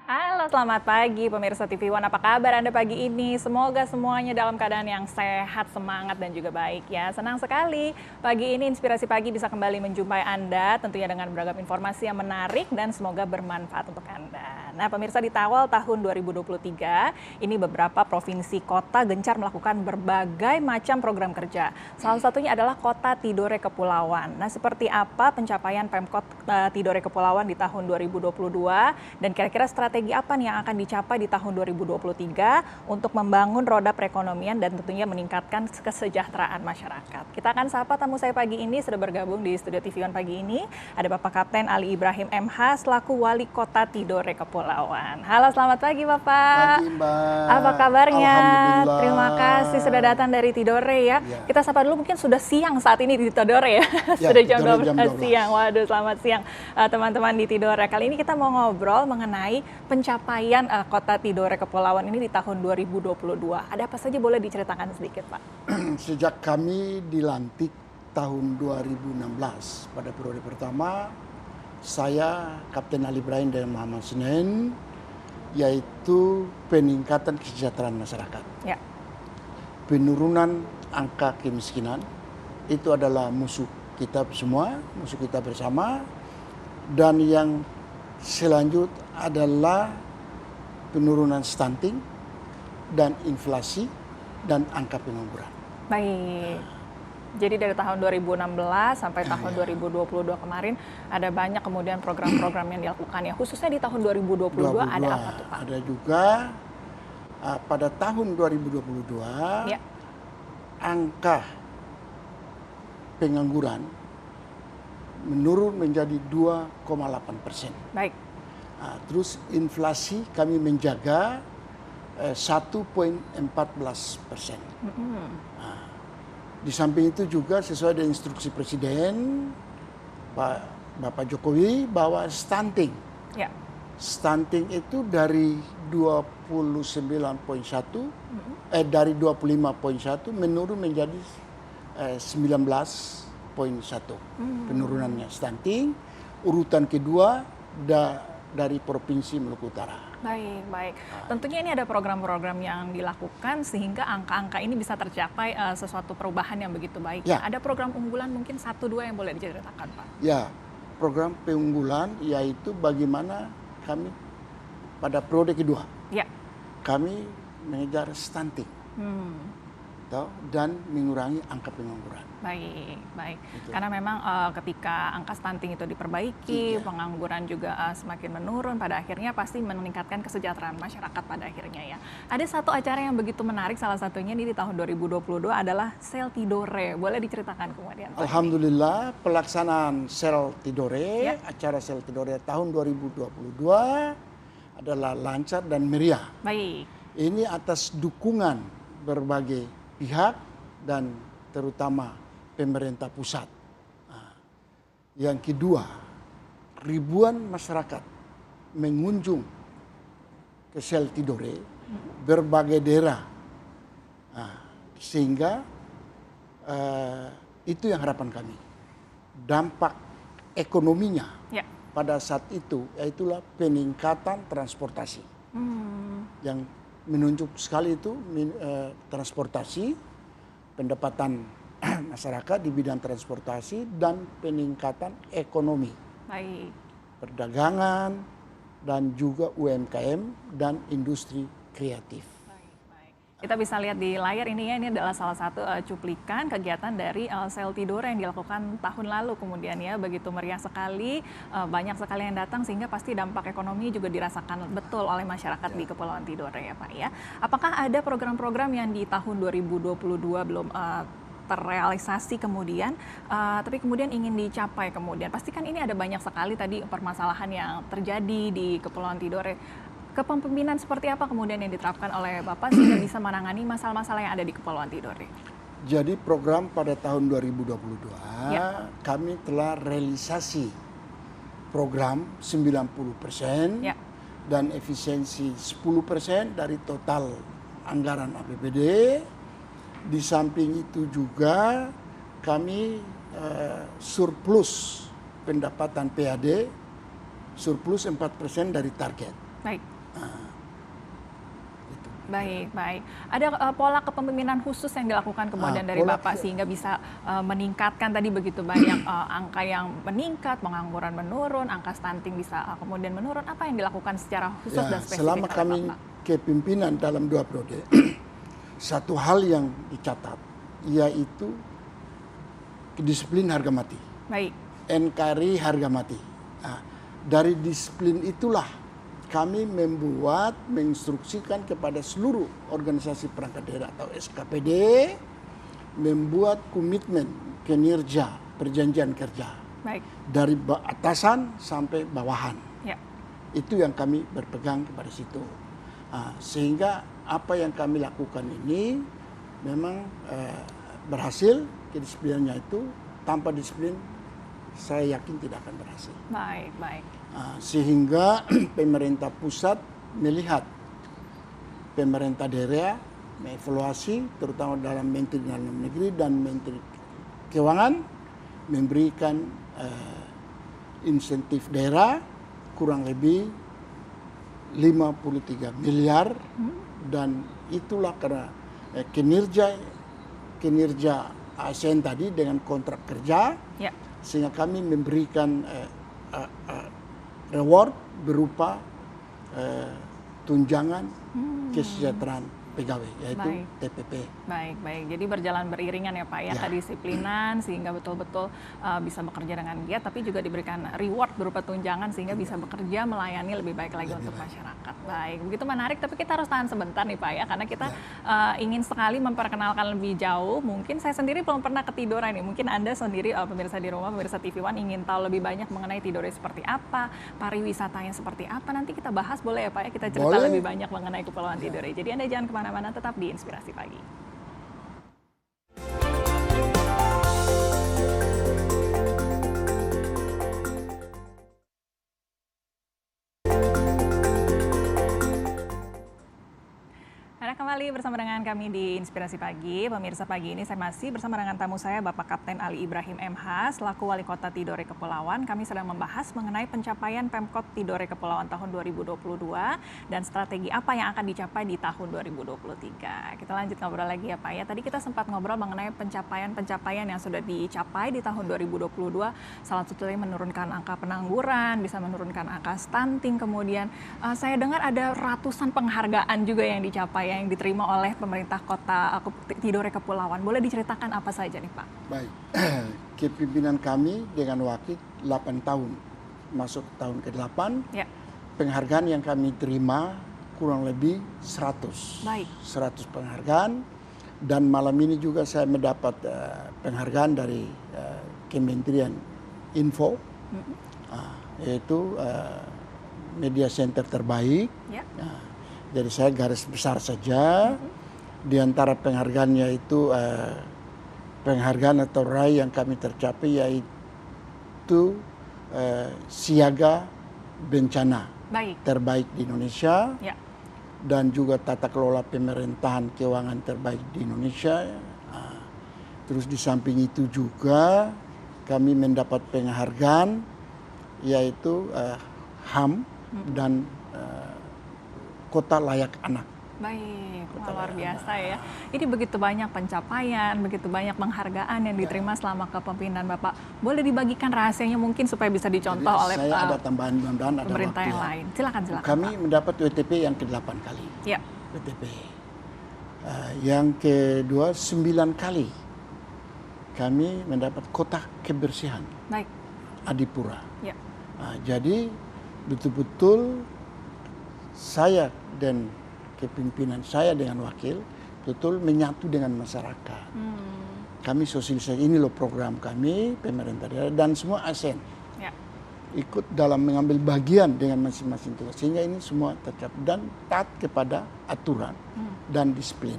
Halo, selamat pagi pemirsa TV One. Apa kabar Anda pagi ini? Semoga semuanya dalam keadaan yang sehat, semangat, dan juga baik ya. Senang sekali pagi ini Inspirasi Pagi bisa kembali menjumpai Anda, tentunya dengan beragam informasi yang menarik dan semoga bermanfaat untuk Anda. Nah, pemirsa, di awal tahun 2023, ini beberapa provinsi kota gencar melakukan berbagai macam program kerja. Salah satunya adalah Kota Tidore Kepulauan. Nah, seperti apa pencapaian Pemkot Tidore Kepulauan di tahun 2022 dan kira-kira strategi apa nih yang akan dicapai di tahun 2023 untuk membangun roda perekonomian dan tentunya meningkatkan kesejahteraan masyarakat. Kita akan sapa tamu saya pagi ini, sudah bergabung di studio TV One pagi ini. Ada Bapak Kapten Ali Ibrahim MH selaku Wali Kota Tidore Kepulauan. Halo, selamat pagi Bapak. Pagi Mbak. Apa kabarnya? Alhamdulillah. Terima kasih sudah datang dari Tidore ya. Kita sapa dulu, mungkin sudah siang saat ini di Tidore ya. Sudah jam 12 siang. Waduh, selamat siang teman-teman di Tidore. Kali ini kita mau ngobrol mengenai pencapaian Kota Tidore Kepulauan ini di tahun 2022. Ada apa saja, boleh diceritakan sedikit Pak? Sejak kami dilantik tahun 2016 pada periode pertama, saya Kapten Ali Ibrahim dan Muhammad Senin, yaitu peningkatan kesejahteraan masyarakat. Ya. Penurunan angka kemiskinan, itu adalah musuh kita semua, musuh kita bersama. Dan yang selanjutnya adalah penurunan stunting dan inflasi dan angka pengangguran. Baik. Jadi dari tahun 2016 sampai tahun 2022 kemarin ada banyak kemudian program-program yang dilakukan ya. Khususnya di tahun 2022 ada apa tuh Pak? Ada juga pada tahun 2022 ya, angka pengangguran menurun menjadi 2,8%. Baik. Terus inflasi kami menjaga 1,14%. Di samping itu juga sesuai dengan instruksi Presiden Bapak Jokowi bahwa stunting. Ya. Stunting itu dari 29,1 dari 25,1 menurun menjadi 19,1 penurunannya stunting. Urutan kedua dari Provinsi Maluku Utara. Baik. Tentunya ini ada program-program yang dilakukan sehingga angka-angka ini bisa tercapai sesuatu perubahan yang begitu baik. Ya. Ada program unggulan mungkin 1-2 yang boleh diceritakan Pak? Ya, program pengunggulan yaitu bagaimana kami pada periode kedua. Ya. Kami mengejar stunting. Dan mengurangi angka pengangguran. Baik. Gitu. Karena memang ketika angka stunting itu diperbaiki, pengangguran juga semakin menurun, pada akhirnya pasti meningkatkan kesejahteraan masyarakat pada akhirnya ya. Ada satu acara yang begitu menarik, salah satunya ini di tahun 2022 adalah Sel Tidore. Boleh diceritakan kemudian Pak? Alhamdulillah pelaksanaan Sel Tidore, acara Sel Tidore tahun 2022 adalah lancar dan meriah. Baik. Ini atas dukungan berbagai pihak dan terutama pemerintah pusat. Yang kedua, ribuan masyarakat mengunjung ke Sel Tidore berbagai daerah, sehingga itu yang harapan kami. Dampak ekonominya pada saat itu yaitulah peningkatan transportasi. Yang menunjuk sekali itu transportasi, pendapatan masyarakat di bidang transportasi dan peningkatan ekonomi. Baik. Perdagangan dan juga UMKM dan industri kreatif. Kita bisa lihat di layar ini ya, ini adalah salah satu cuplikan kegiatan dari Sel Tidore yang dilakukan tahun lalu kemudian ya, begitu meriah sekali, banyak sekali yang datang sehingga pasti dampak ekonomi juga dirasakan betul oleh masyarakat di Kepulauan Tidore ya Pak ya. Apakah ada program-program yang di tahun 2022 belum terrealisasi kemudian, tapi kemudian ingin dicapai kemudian? Pastikan ini ada banyak sekali tadi permasalahan yang terjadi di Kepulauan Tidore. Kepemimpinan seperti apa kemudian yang diterapkan oleh Bapak sehingga bisa menangani masalah-masalah yang ada di Kepulauan Tidore? Jadi program pada tahun 2022 kami telah realisasi program 90% dan efisiensi 10% dari total anggaran APBD. Di samping itu juga kami surplus pendapatan PAD, surplus 4% dari target. Baik. Baik, baik. Ada pola kepemimpinan khusus yang dilakukan kemudian dari Bapak sehingga bisa meningkatkan tadi begitu banyak angka yang meningkat, pengangguran menurun, angka stunting bisa kemudian menurun. Apa yang dilakukan secara khusus dan spesifik selama oleh kami Bapak? kepimpinan dalam 2 periode, satu hal yang dicatat yaitu disiplin harga mati. Baik. NKRI harga mati. Nah, dari disiplin itulah kami membuat, menginstruksikan kepada seluruh organisasi perangkat daerah atau SKPD membuat komitmen kinerja perjanjian kerja. Baik. Dari atasan sampai bawahan. Ya. Itu yang kami berpegang kepada situ. Sehingga apa yang kami lakukan ini memang berhasil. Kedisiplinannya itu tanpa disiplin saya yakin tidak akan berhasil. Baik, baik. Sehingga pemerintah pusat melihat pemerintah daerah mengevaluasi terutama dalam Menteri Dalam Negeri dan Menteri Keuangan memberikan insentif daerah kurang lebih 53 miliar dan itulah karena kinerja ASN tadi dengan kontrak kerja sehingga kami memberikan reward berupa tunjangan kesejahteraan pegawai yaitu TPP. Baik, baik. Jadi berjalan beriringan ya Pak ya, kedisiplinan sehingga betul-betul bisa bekerja dengan giat tapi juga diberikan reward berupa tunjangan sehingga bisa bekerja melayani lebih baik lagi untuk masyarakat. Baik, begitu menarik tapi kita harus tahan sebentar nih Pak ya karena kita ingin sekali memperkenalkan lebih jauh. Mungkin saya sendiri belum pernah ke Tidore nih. Mungkin Anda sendiri pemirsa di rumah, pemirsa TV One ingin tahu lebih banyak mengenai Tidore seperti apa, pariwisatanya seperti apa. Nanti kita bahas boleh ya Pak ya, kita cerita lebih banyak mengenai Kepulauan Tidore. Jadi Anda jangan kemana-mana, tetap di Inspirasi Pagi. Kembali bersama dengan kami di Inspirasi Pagi. Pemirsa, pagi ini saya masih bersama dengan tamu saya Bapak Kapten Ali Ibrahim MH selaku Wali Kota Tidore Kepulauan. Kami sedang membahas mengenai pencapaian Pemkot Tidore Kepulauan tahun 2022 dan strategi apa yang akan dicapai di tahun 2023. Kita lanjut ngobrol lagi ya Pak ya. Tadi kita sempat ngobrol mengenai pencapaian yang sudah dicapai di tahun 2022. Salah satunya menurunkan angka pengangguran, bisa menurunkan angka stunting. Kemudian saya dengar ada ratusan penghargaan juga yang dicapai yang diterima oleh pemerintah kota Tidore Kepulauan. Boleh diceritakan apa saja nih Pak? Baik, kepimpinan kami dengan wakil 8 tahun, masuk tahun ke-8, penghargaan yang kami terima kurang lebih 100. Baik. 100 penghargaan dan malam ini juga saya mendapat penghargaan dari Kementerian Info, yaitu media center terbaik. Jadi saya garis besar saja, di antara penghargaannya itu penghargaan atau raih yang kami tercapai yaitu siaga bencana terbaik di Indonesia dan juga tata kelola pemerintahan keuangan terbaik di Indonesia. Terus di samping itu juga kami mendapat penghargaan yaitu HAM dan Kota Layak Anak. Baik, luar biasa ya. Ini begitu banyak pencapaian, begitu banyak penghargaan yang diterima selama kepemimpinan Bapak. Boleh dibagikan rahasianya mungkin supaya bisa dicontoh oleh saya ada tambahan mudah-mudahan ada pemerintah waktu yang lain. Silakan. Kami Pak mendapat WTP yang ke-8 kali. Ya. WTP. Yang kedua 9 kali kami mendapat kota kebersihan. Baik. Adipura. Ya. Jadi betul-betul saya dan kepimpinan saya dengan wakil betul menyatu dengan masyarakat. Kami sosialisasi ini loh program kami, pemerintah daerah dan semua ASN ikut dalam mengambil bagian dengan masing-masing tugas sehingga ini semua tercapai dan taat kepada aturan dan disiplin.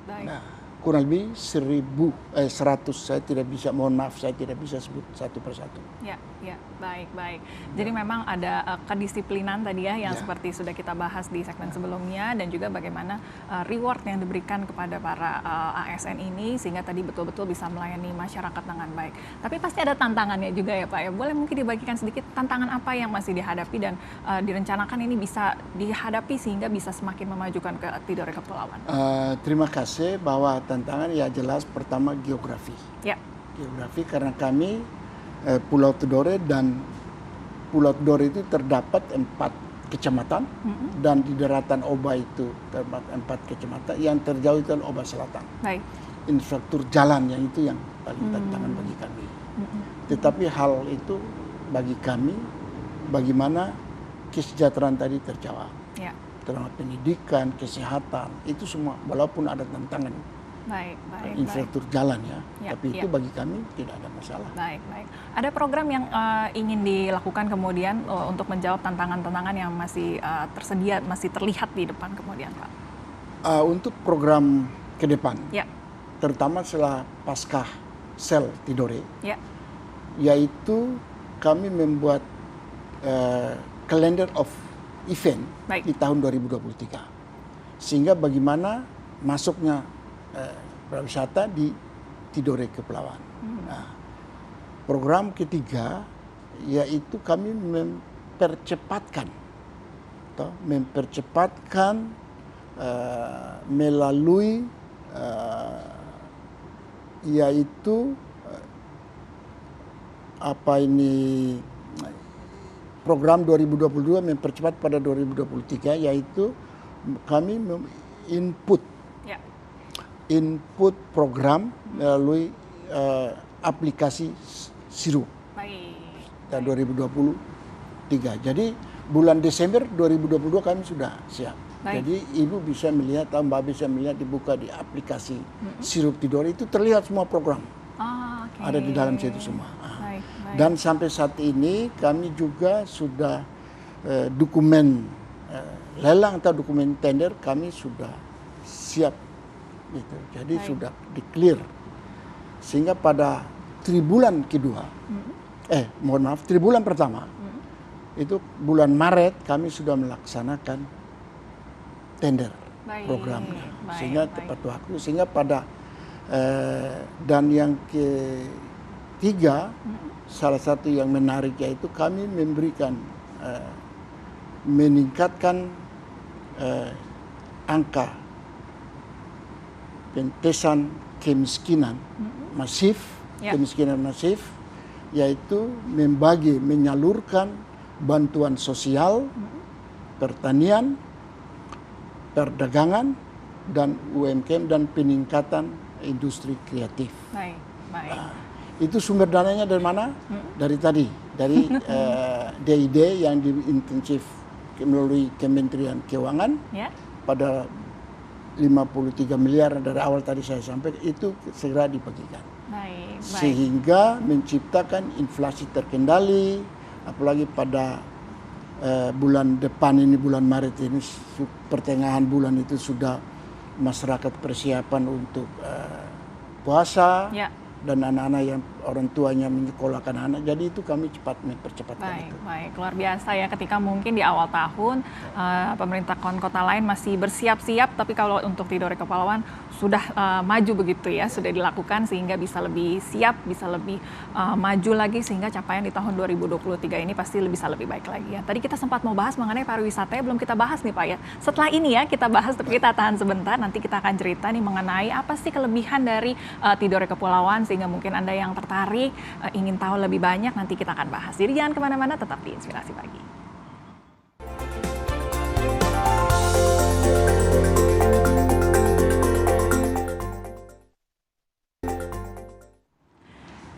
Baik. Nah, kurang lebih 100. Saya tidak bisa, mohon maaf, saya tidak bisa sebut satu persatu. Ya, baik. Jadi memang ada kedisiplinan tadi ya yang Ya. seperti sudah kita bahas di segmen sebelumnya, dan juga bagaimana reward yang diberikan kepada para ASN ini sehingga tadi betul-betul bisa melayani masyarakat dengan baik. Tapi pasti ada tantangannya juga ya Pak ya. Boleh mungkin dibagikan sedikit tantangan apa yang masih dihadapi dan direncanakan ini bisa dihadapi sehingga bisa semakin memajukan ke Tidore Kepulauan? Terima kasih. Bahwa tantangan ya jelas pertama geografi. Ya. Geografi karena kami Pulau Tidore, dan Pulau Tidore itu terdapat 4 kecamatan, dan di daratan Oba itu terdapat 4 kecamatan, yang terjauh itu adalah Oba Selatan. Baik. Infrastruktur jalan yang itu yang paling tantangan bagi kami. Tetapi hal itu bagi kami, bagaimana kesejahteraan tadi terjawab. Ya. Terutama pendidikan, kesehatan, itu semua walaupun ada tantangan. Baik. Infrastruktur jalan ya, tapi itu ya. bagi kami tidak ada masalah. Baik. Ada program yang ingin dilakukan kemudian untuk menjawab tantangan-tantangan yang masih tersedia, masih terlihat di depan kemudian Pak? Untuk program ke depan, Ya. terutama setelah pasca sel Tidore, Ya. yaitu kami membuat calendar of event Baik. di tahun 2023. Sehingga bagaimana masuknya pariwisata di Tidore Kepulauan. Nah, program ketiga yaitu kami mempercepatkan melalui yaitu program 2022 mempercepat pada 2023, yaitu kami input program melalui aplikasi Sirup tahun 2023. Jadi bulan Desember 2022 kami sudah siap. Baik. Jadi Ibu bisa melihat, Mbak bisa melihat, dibuka di aplikasi Sirup Tidore, itu terlihat semua program. Okay. Ada di dalam situ semua. Baik. Dan sampai saat ini kami juga sudah dokumen lelang atau dokumen tender kami sudah siap. Gitu. Jadi sudah di-clear. Sehingga pada tribulan kedua, tribulan pertama, itu bulan Maret kami sudah melaksanakan tender programnya. Sehingga tepat waktu. Sehingga pada, dan yang ketiga, salah satu yang menarik yaitu kami memberikan, meningkatkan angka pentesan kemiskinan masif, yaitu menyalurkan bantuan sosial, pertanian, perdagangan, dan UMKM, dan peningkatan industri kreatif. Baik. Itu sumber dananya dari mana? Dari DID yang diintensif melalui Kementerian Keuangan pada 53 miliar dari awal tadi saya sampaikan, itu segera dibagikan. Baik. Sehingga menciptakan inflasi terkendali, apalagi pada bulan depan ini, bulan Maret ini, pertengahan bulan itu sudah masyarakat persiapan untuk puasa. Dan anak-anak yang orang tuanya menyekolahkan anak, jadi itu kami cepat mempercepatkan itu. Baik, luar biasa ya, ketika mungkin di awal tahun pemerintah kota lain masih bersiap-siap, tapi kalau untuk Tidore Kepulauan sudah maju begitu ya, sudah dilakukan sehingga bisa lebih siap, bisa lebih maju lagi, sehingga capaian di tahun 2023 ini pasti bisa lebih baik lagi ya. Tadi kita sempat mau bahas mengenai pariwisata, belum kita bahas nih Pak ya. Setelah ini ya kita bahas, tapi kita tahan sebentar, nanti kita akan cerita nih mengenai apa sih kelebihan dari Tidore Kepulauan, sehingga mungkin Anda yang tertarik, ingin tahu lebih banyak, nanti kita akan bahas. Jadi jangan kemana-mana, tetap di Inspirasi Pagi.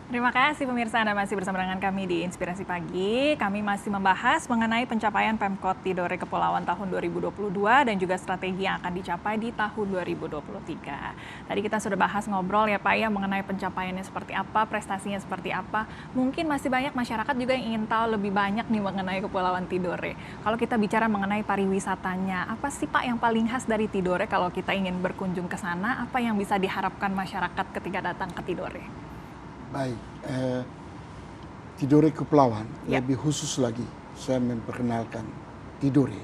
Terima Terima kasih pemirsa, Anda masih bersama dengan kami di Inspirasi Pagi. Kami masih membahas mengenai pencapaian Pemkot Tidore Kepulauan tahun 2022 dan juga strategi yang akan dicapai di tahun 2023. Tadi kita sudah bahas ngobrol ya Pak ya mengenai pencapaiannya seperti apa, prestasinya seperti apa. Mungkin masih banyak masyarakat juga yang ingin tahu lebih banyak nih mengenai Kepulauan Tidore. Kalau kita bicara mengenai pariwisatanya, apa sih Pak yang paling khas dari Tidore kalau kita ingin berkunjung ke sana? Apa yang bisa diharapkan masyarakat ketika datang ke Tidore? Baik, Tidore Kepulauan, Ya. lebih khusus lagi saya memperkenalkan Tidore.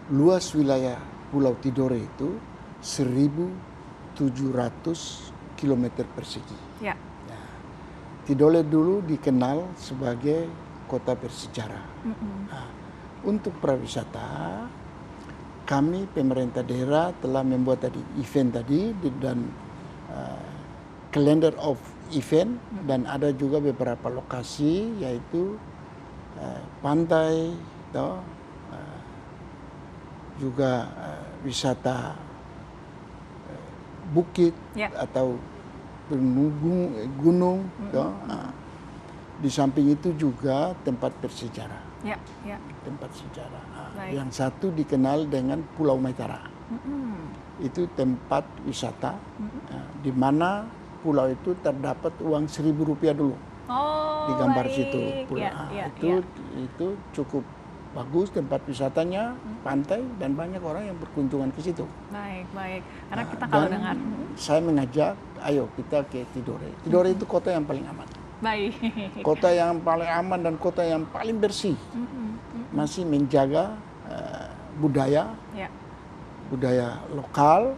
Luas wilayah Pulau Tidore itu 1.700 km persegi. Ya. Tidore dulu dikenal sebagai kota bersejarah. Nah, untuk pariwisata, kami pemerintah daerah telah membuat tadi event tadi dan calendar of event dan ada juga beberapa lokasi yaitu pantai, juga wisata bukit atau gunung. Di samping itu juga tempat bersejarah. Tempat sejarah. Yang satu dikenal dengan Pulau Maitara. Itu tempat wisata di mana pulau itu terdapat uang Rp1.000 dulu. Oh, di gambar baik. situ. Itu cukup bagus tempat wisatanya, pantai dan banyak orang yang berkunjungan ke situ. Baik. Karena kita kalau dengar saya mengajak, ayo kita ke Tidore. Tidore itu kota yang paling aman. baik. Kota yang paling aman dan kota yang paling bersih. Masih menjaga budaya lokal,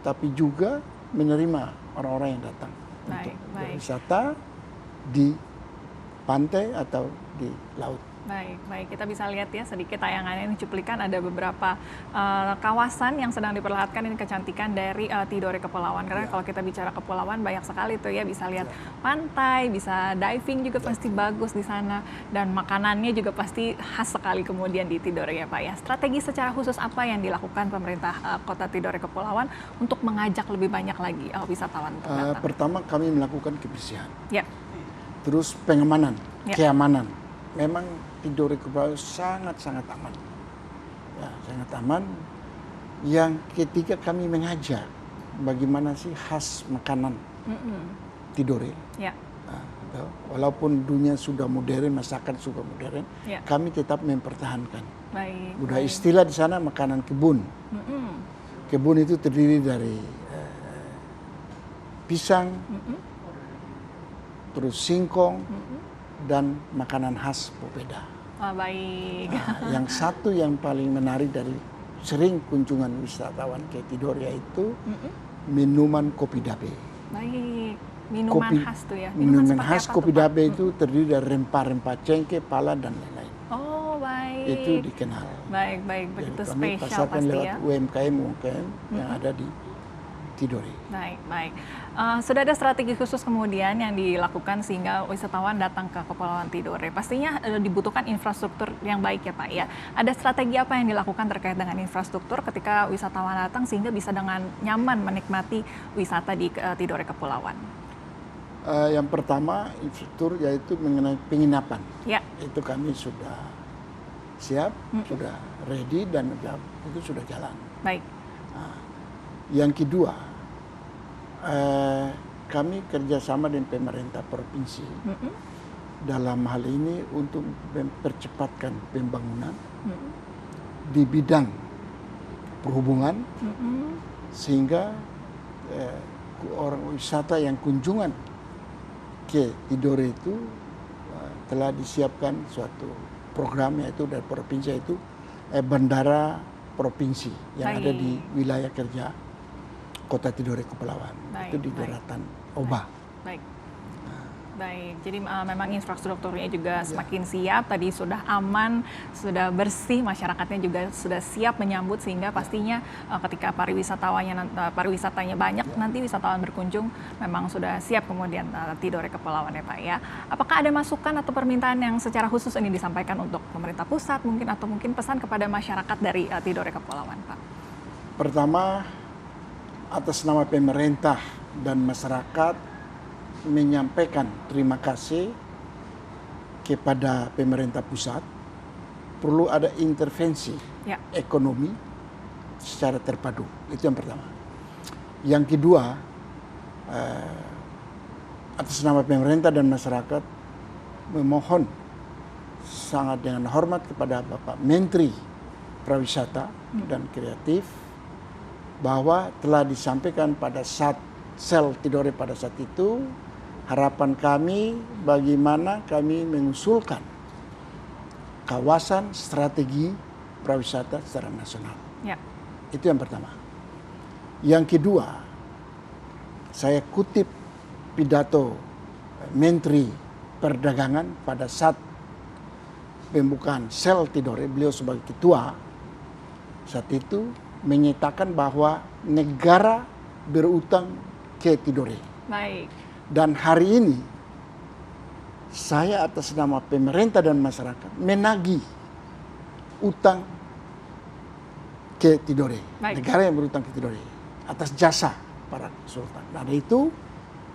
tapi juga menerima orang-orang yang datang untuk berwisata di pantai atau di laut. Baik. Kita bisa lihat ya sedikit tayangannya ini cuplikan ada beberapa kawasan yang sedang diperlihatkan ini kecantikan dari Tidore Kepulauan. Karena kalau kita bicara kepulauan banyak sekali tuh ya, bisa lihat pantai, bisa diving juga pasti bagus di sana dan makanannya juga pasti khas sekali kemudian di Tidore ya Pak ya. Strategi secara khusus apa yang dilakukan pemerintah Kota Tidore Kepulauan untuk mengajak lebih banyak lagi wisatawan untuk datang? Pertama kami melakukan kebersihan. Ya. Terus pengamanan, keamanan. Memang Tidore Kepulauan sangat-sangat aman. Ya, sangat aman. Yang ketiga kami mengajak bagaimana sih khas makanan Tidore. Ya. Nah, walaupun dunia sudah modern, masakan sudah modern, kami tetap mempertahankan. Budaya istilah di sana makanan kebun. Kebun itu terdiri dari pisang, terus singkong, dan makanan khas Popeda. Baik. Yang satu yang paling menarik dari sering kunjungan wisatawan ke Tidore yaitu minuman kopi dabe. Baik, minuman khas tuh ya. Minuman khas kopi dabe itu terdiri dari rempah-rempah cengkeh, pala dan lain-lain. Oh baik. Itu dikenal. Baik, begitu spesial pasarkan pasti lewat ya. UMKM yang ada di Tidore. Baik. Sudah ada strategi khusus kemudian yang dilakukan sehingga wisatawan datang ke Kepulauan Tidore. Pastinya dibutuhkan infrastruktur yang baik ya Pak ya. Ada strategi apa yang dilakukan terkait dengan infrastruktur ketika wisatawan datang sehingga bisa dengan nyaman menikmati wisata di Tidore Kepulauan? Yang pertama infrastruktur yaitu mengenai penginapan. Ya. Itu kami sudah siap, sudah ready dan itu sudah jalan. Baik. Yang kedua, kami kerjasama dengan pemerintah provinsi dalam hal ini untuk mempercepatkan pembangunan di bidang perhubungan sehingga orang wisata yang kunjungan ke Tidore itu telah disiapkan suatu program yaitu dari provinsi itu bandara provinsi yang ada di wilayah kerja Kota Tidore Kepulauan. Itu di daratan Oba. Baik, jadi memang infrastrukturnya juga semakin siap, tadi sudah aman, sudah bersih, masyarakatnya juga sudah siap menyambut sehingga pastinya ketika pariwisatanya banyak, nanti wisatawan berkunjung memang sudah siap kemudian Tidore Kepulauan ya Pak ya. Apakah ada masukan atau permintaan yang secara khusus ini disampaikan untuk pemerintah pusat mungkin atau mungkin pesan kepada masyarakat dari Tidore Kepulauan Pak? Pertama, atas nama pemerintah dan masyarakat, menyampaikan terima kasih kepada pemerintah pusat. Perlu ada intervensi ekonomi secara terpadu. Itu yang pertama. Yang kedua, atas nama pemerintah dan masyarakat memohon sangat dengan hormat kepada Bapak Menteri Pariwisata dan Kreatif bahwa telah disampaikan pada saat sel Tidore pada saat itu, harapan kami bagaimana kami mengusulkan kawasan strategi pariwisata secara nasional. Ya. Itu yang pertama. Yang kedua, saya kutip pidato Menteri Perdagangan pada saat pembukaan sel Tidore, beliau sebagai ketua saat itu menyatakan bahwa negara berutang ke Tidore. Baik. Dan hari ini saya atas nama pemerintah dan masyarakat menagih utang ke Tidore. Baik. Negara yang berutang ke Tidore atas jasa para sultan. Dan itu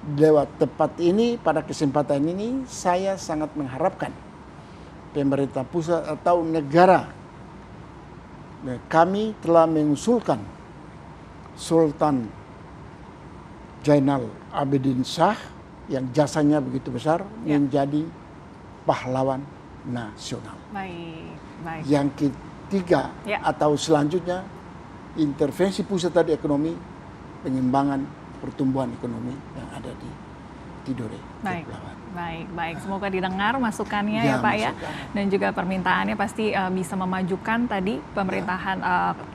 lewat tempat ini, pada kesempatan ini saya sangat mengharapkan pemerintah pusat atau negara, kami telah mengusulkan Sultan Jainal Abidin Shah yang jasanya begitu besar menjadi pahlawan nasional. Baik, baik. Yang ketiga atau selanjutnya intervensi pusat tadi ekonomi, pengembangan pertumbuhan ekonomi yang ada di Tidore. Baik, baik, baik. Semoga didengar masukannya ya Pak ya. Dan juga permintaannya pasti bisa memajukan tadi pemerintahan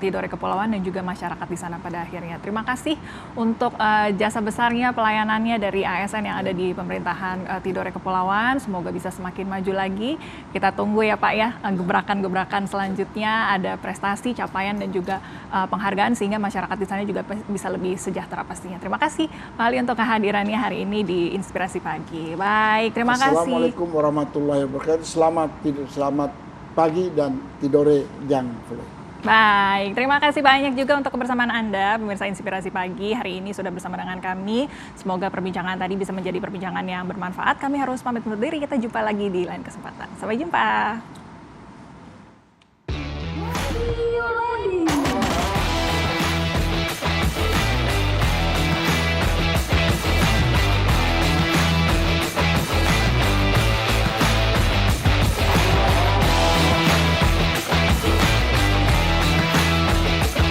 Tidore Kepulauan dan juga masyarakat di sana pada akhirnya. Terima kasih untuk jasa besarnya pelayanannya dari ASN yang ada di pemerintahan Tidore Kepulauan. Semoga bisa semakin maju lagi. Kita tunggu ya Pak ya, gebrakan-gebrakan selanjutnya, ada prestasi, capaian dan juga penghargaan sehingga masyarakat di sana juga bisa lebih sejahtera pastinya. Terima kasih Pak Ali untuk kehadirannya hari ini di Inspirasi Pagi. Baik, terima kasih. Assalamualaikum warahmatullahi wabarakatuh. Selamat pagi dan Tidore Jang Fule. Baik, terima kasih banyak juga untuk kebersamaan Anda, pemirsa Inspirasi Pagi. Hari ini sudah bersama dengan kami. Semoga perbincangan tadi bisa menjadi perbincangan yang bermanfaat. Kami harus pamit undur diri, kita jumpa lagi di lain kesempatan. Sampai jumpa.